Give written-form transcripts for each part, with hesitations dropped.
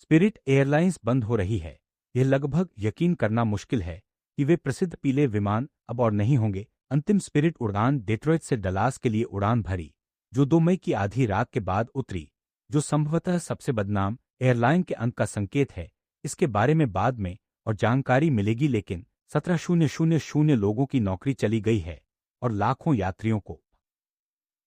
Spirit airlines बंद हो रही है। यह लगभग यकीन करना मुश्किल है कि वे प्रसिद्ध पीले विमान अब और नहीं होंगे। अंतिम स्पिरिट उड़ान डेट्रॉयट से डलास के लिए उड़ान भरी, जो 2 मई की आधी रात के बाद उतरी, जो संभवतः सबसे बदनाम एयरलाइन के अंत का संकेत है। इसके बारे में बाद में और जानकारी मिलेगी, लेकिन 17,000 लोगों की नौकरी चली गई है और लाखों यात्रियों को।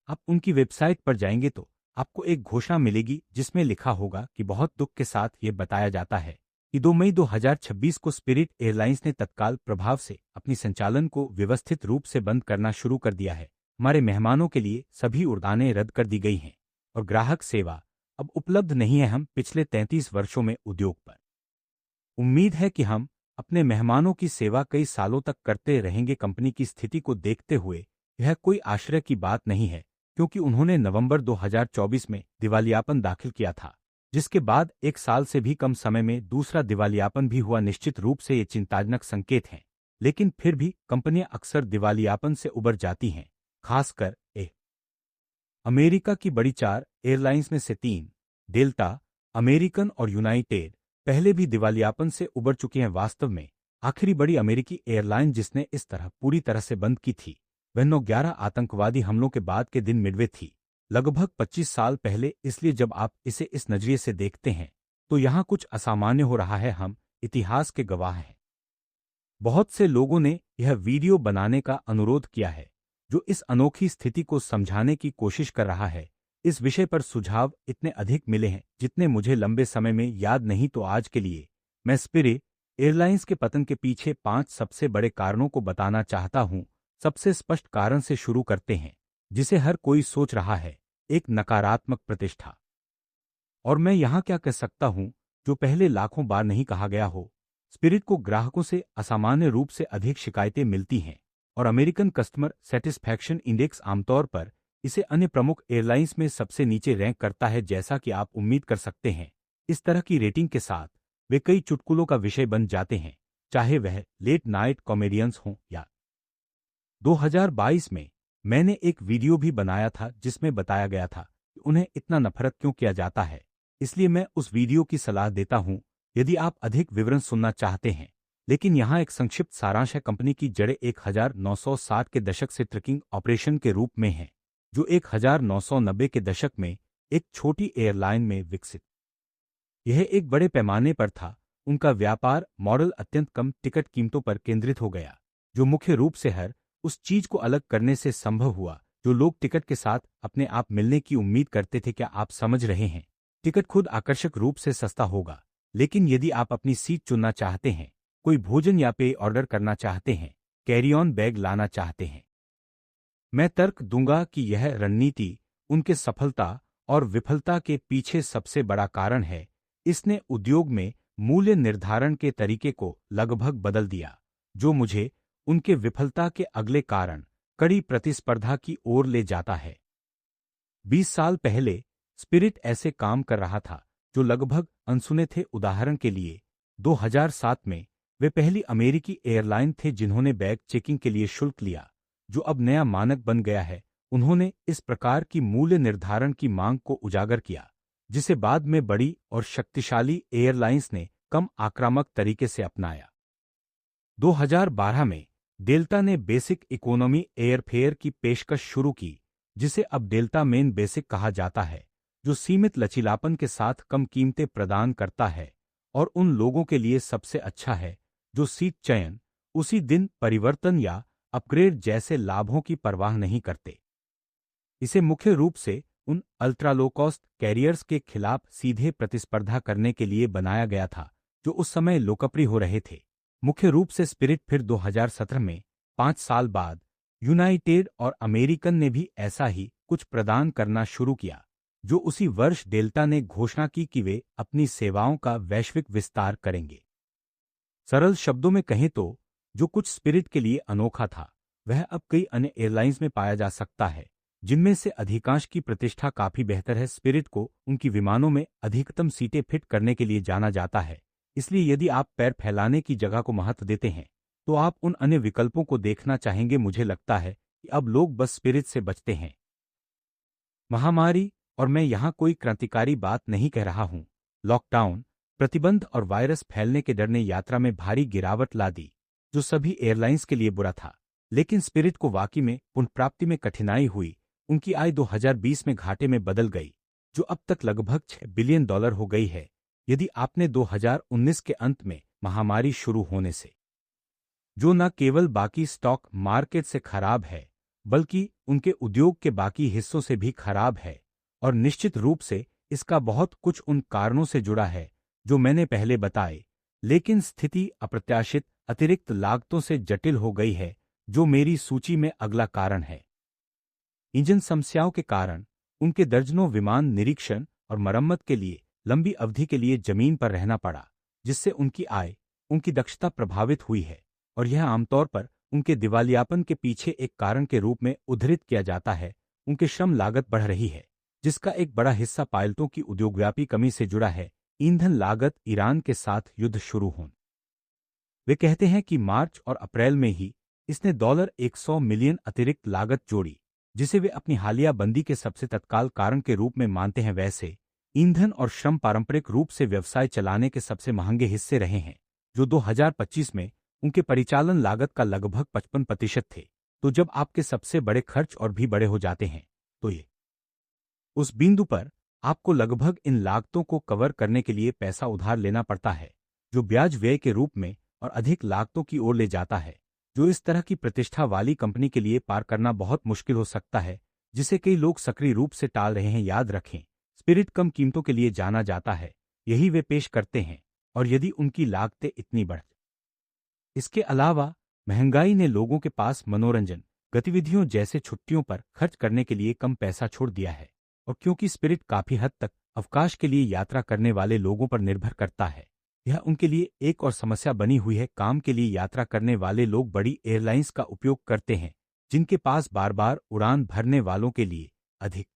आप उनकी वेबसाइट पर जाएंगे तो आपको एक घोषणा मिलेगी जिसमें लिखा होगा कि बहुत दुख के साथ ये बताया जाता है कि 2 मई 2026 को स्पिरिट एयरलाइंस ने तत्काल प्रभाव से अपनी संचालन को व्यवस्थित रूप से बंद करना शुरू कर दिया है। हमारे मेहमानों के लिए सभी उड़ानें रद्द कर दी गई हैं और ग्राहक सेवा अब उपलब्ध नहीं है। हम पिछले 33 वर्षों में उद्योग पर उम्मीद है कि हम अपने मेहमानों की सेवा कई सालों तक करते रहेंगे। कंपनी की स्थिति को देखते हुए यह कोई आश्चर्य की बात नहीं है, क्योंकि उन्होंने नवंबर 2024 में दिवालियापन दाखिल किया था, जिसके बाद 1 साल से भी कम समय में दूसरा दिवालियापन भी हुआ। निश्चित रूप से ये चिंताजनक संकेत हैं, लेकिन फिर भी कंपनियां अक्सर दिवालियापन से उबर जाती हैं, खासकर अमेरिका की बड़ी 4 एयरलाइंस में से 3, डेल्टा, अमेरिकन और यूनाइटेड, पहले भी दिवालियापन से उबर चुकी हैं। वास्तव में आखिरी बड़ी अमेरिकी एयरलाइन जिसने इस तरह पूरी तरह से बंद की थी वह 9/11 आतंकवादी हमलों के बाद के दिन मिडवे थी, लगभग 25 साल पहले। इसलिए जब आप इसे इस नजरिए से देखते हैं तो यहाँ कुछ असामान्य हो रहा है। हम इतिहास के गवाह हैं। बहुत से लोगों ने यह वीडियो बनाने का अनुरोध किया है जो इस अनोखी स्थिति को समझाने की कोशिश कर रहा है। इस विषय पर सुझाव इतने अधिक मिले हैं जितने मुझे लंबे समय में याद नहीं। तो आज के लिए मैं स्पिरिट एयरलाइंस के पतन के पीछे 5 सबसे बड़े कारणों को बताना चाहता हूं। सबसे स्पष्ट कारण से शुरू करते हैं जिसे हर कोई सोच रहा है, एक नकारात्मक प्रतिष्ठा। और मैं यहां क्या कह सकता हूं जो पहले लाखों बार नहीं कहा गया हो। स्पिरिट को ग्राहकों से असामान्य रूप से अधिक शिकायतें मिलती हैं और अमेरिकन कस्टमर सेटिस्फैक्शन इंडेक्स आमतौर पर इसे अन्य प्रमुख एयरलाइंस में सबसे नीचे रैंक करता है। जैसा कि आप उम्मीद कर सकते हैं, इस तरह की रेटिंग के साथ वे कई चुटकुलों का विषय बन जाते हैं, चाहे वह लेट नाइट कॉमेडियंस हों या 2022 में मैंने एक वीडियो भी बनाया था जिसमें बताया गया था कि उन्हें इतना नफरत क्यों किया जाता है। इसलिए मैं उस वीडियो की सलाह देता हूं यदि आप अधिक विवरण सुनना चाहते हैं। लेकिन यहाँ एक संक्षिप्त सारांश है। कंपनी की जड़ें 1960 के दशक से ट्रकिंग ऑपरेशन के रूप में हैं, जो 1990 के दशक में एक छोटी एयरलाइन में विकसित। यह एक बड़े पैमाने पर था। उनका व्यापार मॉडल अत्यंत कम टिकट कीमतों पर केंद्रित हो गया, जो मुख्य रूप से हर उस चीज को अलग करने से संभव हुआ जो लोग टिकट के साथ अपने आप मिलने की उम्मीद करते थे। क्या आप समझ रहे हैं? टिकट खुद आकर्षक रूप से सस्ता होगा, लेकिन यदि आप अपनी सीट चुनना चाहते हैं, कोई भोजन या पेय ऑर्डर करना चाहते हैं, कैरी ऑन बैग लाना चाहते हैं, मैं तर्क दूंगा कि यह रणनीति उनके सफलता और विफलता के पीछे सबसे बड़ा कारण है। इसने उद्योग में मूल्य निर्धारण के तरीके को लगभग बदल दिया, जो मुझे उनके विफलता के अगले कारण कड़ी प्रतिस्पर्धा की ओर ले जाता है। 20 साल पहले स्पिरिट ऐसे काम कर रहा था जो लगभग अनसुने थे। उदाहरण के लिए 2007 में वे पहली अमेरिकी एयरलाइन थे जिन्होंने बैग चेकिंग के लिए शुल्क लिया, जो अब नया मानक बन गया है। उन्होंने इस प्रकार की मूल्य निर्धारण की मांग को उजागर किया, जिसे बाद में बड़ी और शक्तिशाली एयरलाइंस ने कम आक्रामक तरीके से अपनाया। 2012 में डेल्टा ने बेसिक इकोनॉमी एयरफेयर की पेशकश शुरू की, जिसे अब डेल्टा मेन बेसिक कहा जाता है, जो सीमित लचीलापन के साथ कम कीमतें प्रदान करता है और उन लोगों के लिए सबसे अच्छा है जो सीट चयन, उसी दिन परिवर्तन या अपग्रेड जैसे लाभों की परवाह नहीं करते। इसे मुख्य रूप से उन अल्ट्रा लो कॉस्ट कैरियर्स के खिलाफ सीधे प्रतिस्पर्धा करने के लिए बनाया गया था जो उस समय लोकप्रिय हो रहे थे, मुख्य रूप से स्पिरिट। फिर 2017 में 5 साल बाद यूनाइटेड और अमेरिकन ने भी ऐसा ही कुछ प्रदान करना शुरू किया, जो उसी वर्ष डेल्टा ने घोषणा की कि वे अपनी सेवाओं का वैश्विक विस्तार करेंगे। सरल शब्दों में कहें तो जो कुछ स्पिरिट के लिए अनोखा था वह अब कई अन्य एयरलाइंस में पाया जा सकता है, जिनमें से अधिकांश की प्रतिष्ठा काफी बेहतर है। स्पिरिट को उनकी विमानों में अधिकतम सीटें फिट करने के लिए जाना जाता है, इसलिए यदि आप पैर फैलाने की जगह को महत्व देते हैं तो आप उन अन्य विकल्पों को देखना चाहेंगे। मुझे लगता है कि अब लोग बस स्पिरिट से बचते हैं। महामारी, और मैं यहाँ कोई क्रांतिकारी बात नहीं कह रहा हूँ, लॉकडाउन, प्रतिबंध और वायरस फैलने के डर ने यात्रा में भारी गिरावट ला दी, जो सभी एयरलाइंस के लिए बुरा था। लेकिन स्पिरिट को वाकई में पुनर्प्राप्ति में कठिनाई हुई। उनकी आय 2020 में घाटे में बदल गई, जो अब तक लगभग $6 बिलियन हो गई है। यदि आपने 2019 के अंत में महामारी शुरू होने से, जो न केवल बाकी स्टॉक मार्केट से खराब है, बल्कि उनके उद्योग के बाकी हिस्सों से भी खराब है, और निश्चित रूप से इसका बहुत कुछ उन कारणों से जुड़ा है जो मैंने पहले बताए। लेकिन स्थिति अप्रत्याशित अतिरिक्त लागतों से जटिल हो गई है, जो मेरी सूची में अगला कारण है। इंजन समस्याओं के कारण उनके दर्जनों विमान निरीक्षण और मरम्मत के लिए लंबी अवधि के लिए जमीन पर रहना पड़ा, जिससे उनकी आय, उनकी दक्षता प्रभावित हुई है, और यह आमतौर पर उनके दिवालियापन के पीछे एक कारण के रूप में उद्धृत किया जाता है। उनके श्रम लागत बढ़ रही है, जिसका एक बड़ा हिस्सा पायलटों की उद्योगव्यापी कमी से जुड़ा है। ईंधन लागत ईरान के साथ युद्ध शुरू होने, वे कहते हैं कि मार्च और अप्रैल में ही इसने $100 मिलियन अतिरिक्त लागत जोड़ी, जिसे वे अपनी हालिया बंदी के सबसे तत्काल कारण के रूप में मानते हैं। वैसे ईंधन और श्रम पारंपरिक रूप से व्यवसाय चलाने के सबसे महंगे हिस्से रहे हैं, जो 2025 में उनके परिचालन लागत का लगभग 55% थे। तो जब आपके सबसे बड़े खर्च और भी बड़े हो जाते हैं, तो ये उस बिंदु पर आपको लगभग इन लागतों को कवर करने के लिए पैसा उधार लेना पड़ता है, जो ब्याज व्यय के रूप में और अधिक लागतों की ओर ले जाता है, जो इस तरह की प्रतिष्ठा वाली कंपनी के लिए पार करना बहुत मुश्किल हो सकता है, जिसे कई लोग सक्रिय रूप से टाल रहे हैं। याद रखें, स्पिरिट कम कीमतों के लिए जाना जाता है, यही वे पेश करते हैं, और यदि उनकी लागतें इतनी बढ़, इसके अलावा महंगाई ने लोगों के पास मनोरंजन गतिविधियों जैसे छुट्टियों पर खर्च करने के लिए कम पैसा छोड़ दिया है। और क्योंकि स्पिरिट काफी हद तक अवकाश के लिए यात्रा करने वाले लोगों पर निर्भर करता है, यह उनके लिए एक और समस्या बनी हुई है। काम के लिए यात्रा करने वाले लोग बड़ी एयरलाइंस का उपयोग करते हैं, जिनके पास बार बार उड़ान भरने वालों के लिए अधिक।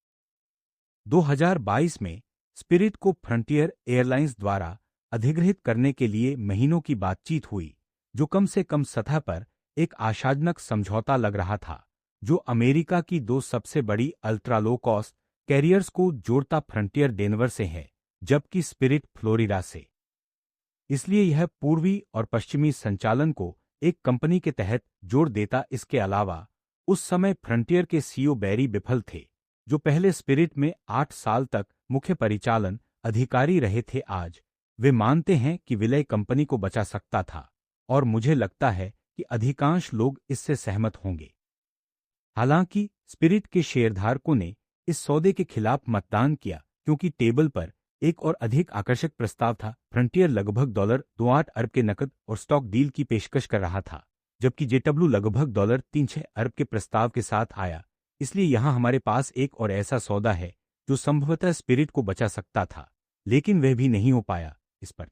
2022 में स्पिरिट को फ्रंटियर एयरलाइंस द्वारा अधिग्रहित करने के लिए महीनों की बातचीत हुई, जो कम से कम सतह पर एक आशाजनक समझौता लग रहा था, जो अमेरिका की 2 सबसे बड़ी अल्ट्रा लो कॉस्ट कैरियर्स को जोड़ता। फ्रंटियर डेनवर से है, जबकि स्पिरिट फ्लोरिडा से। इसलिए यह पूर्वी और पश्चिमी संचालन को एक कंपनी के तहत जोड़ देता। इसके अलावा उस समय फ्रंटियर के सीईओ बैरी बिफल थे, जो पहले स्पिरिट में 8 साल तक मुख्य परिचालन अधिकारी रहे थे। आज वे मानते हैं कि विलय कंपनी को बचा सकता था, और मुझे लगता है कि अधिकांश लोग इससे सहमत होंगे। हालांकि स्पिरिट के शेयरधारकों ने इस सौदे के खिलाफ मतदान किया, क्योंकि टेबल पर एक और अधिक आकर्षक प्रस्ताव था। फ्रंटियर लगभग $28 अरब के नकद और स्टॉक डील की पेशकश कर रहा था, जबकि जेडब्ल्यू लगभग $36 अरब के प्रस्ताव के साथ आया। इसलिए यहां हमारे पास एक और ऐसा सौदा है जो संभवतः स्पिरिट को बचा सकता था, लेकिन वह भी नहीं हो पाया। इस पर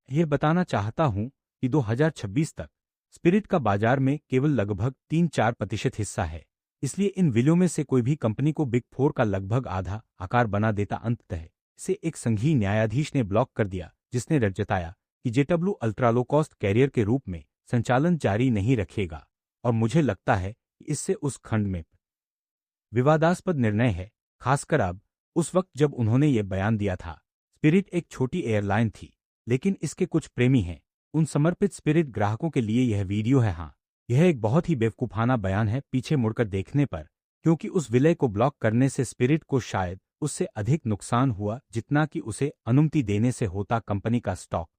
यह बताना चाहता हूं कि 2026 तक स्पिरिट का बाजार में केवल लगभग 3-4% हिस्सा है। इसलिए इन विलयों में से कोई भी कंपनी को बिग 4 का लगभग आधा आकार बना देता। अंततः इसे एक संघीय न्यायाधीश ने ब्लॉक कर दिया, जिसने रट जताया कि JW ultra low cost carrier के रूप में संचालन जारी नहीं रखेगा। और मुझे लगता है कि इससे उस खंड में विवादास्पद निर्णय है, खासकर अब उस वक्त जब उन्होंने ये बयान दिया था। स्पिरिट एक छोटी एयरलाइन थी, लेकिन इसके कुछ प्रेमी हैं। उन समर्पित स्पिरिट ग्राहकों के लिए यह वीडियो है। हाँ, यह एक बहुत ही बेवकूफाना बयान है पीछे मुड़कर देखने पर, क्योंकि उस विलय को ब्लॉक करने से स्पिरिट को शायद उससे अधिक नुकसान हुआ जितना कि उसे अनुमति देने से होता। कंपनी का स्टॉक।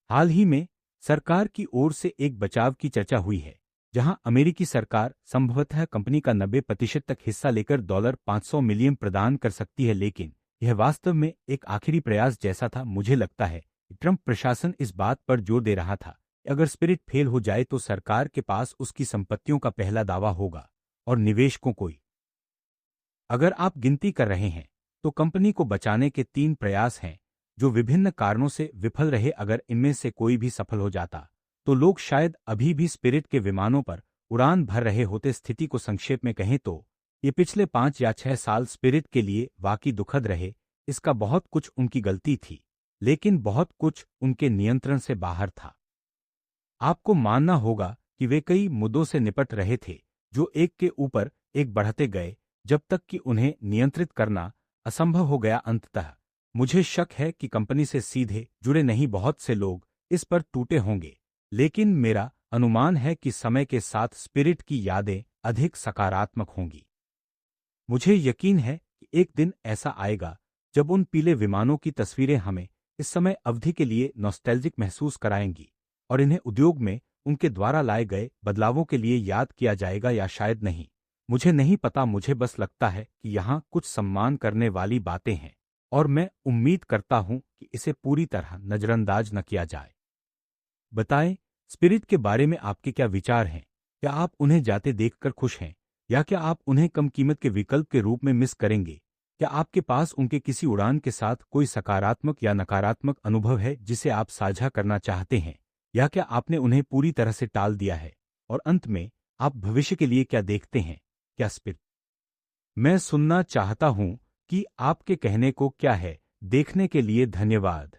हाल ही में सरकार की ओर से एक बचाव की चर्चा हुई है, जहां अमेरिकी सरकार संभवतः कंपनी का 90% तक हिस्सा लेकर $500 मिलियन प्रदान कर सकती है। लेकिन यह वास्तव में एक आखिरी प्रयास जैसा था। मुझे लगता है कि ट्रंप प्रशासन इस बात पर जोर दे रहा था, अगर स्पिरिट फेल हो जाए तो सरकार के पास उसकी संपत्तियों का पहला दावा होगा और निवेशकों को। अगर आप गिनती कर रहे हैं, तो कंपनी को बचाने के 3 प्रयास हैं, जो विभिन्न कारणों से विफल रहे। अगर इनमें से कोई भी सफल हो जाता, तो लोग शायद अभी भी स्पिरिट के विमानों पर उड़ान भर रहे होते। स्थिति को संक्षेप में कहें तो ये पिछले 5 या 6 साल स्पिरिट के लिए वाकई दुखद रहे। इसका बहुत कुछ उनकी गलती थी, लेकिन बहुत कुछ उनके नियंत्रण से बाहर था। आपको मानना होगा कि वे कई मुद्दों से निपट रहे थे, जो एक के ऊपर एक बढ़ते गए, जब तक कि उन्हें नियंत्रित करना असंभव हो गया। अंततः मुझे शक है कि कंपनी से सीधे जुड़े नहीं बहुत से लोग इस पर टूटे होंगे, लेकिन मेरा अनुमान है कि समय के साथ स्पिरिट की यादें अधिक सकारात्मक होंगी। मुझे यकीन है कि एक दिन ऐसा आएगा जब उन पीले विमानों की तस्वीरें हमें इस समय अवधि के लिए नॉस्टैल्जिक महसूस कराएंगी और इन्हें उद्योग में उनके द्वारा लाए गए बदलावों के लिए याद किया जाएगा या शायद नहीं। मुझे नहीं पता, मुझे बस लगता है कि यहाँ कुछ सम्मान करने वाली बातें हैं और मैं उम्मीद करता हूँ कि इसे पूरी तरह नजरअंदाज न किया जाए। बताएं, स्पिरिट के बारे में आपके क्या विचार हैं? क्या आप उन्हें जाते देखकर खुश हैं या क्या आप उन्हें कम कीमत के विकल्प के रूप में मिस करेंगे? क्या आपके पास उनके किसी उड़ान के साथ कोई सकारात्मक या नकारात्मक अनुभव है जिसे आप साझा करना चाहते हैं, या क्या आपने उन्हें पूरी तरह से टाल दिया है? और अंत में, आप भविष्य के लिए क्या देखते हैं? क्या स्पिरिट? मैं सुनना चाहता हूं कि आपके कहने को क्या है। देखने के लिए धन्यवाद।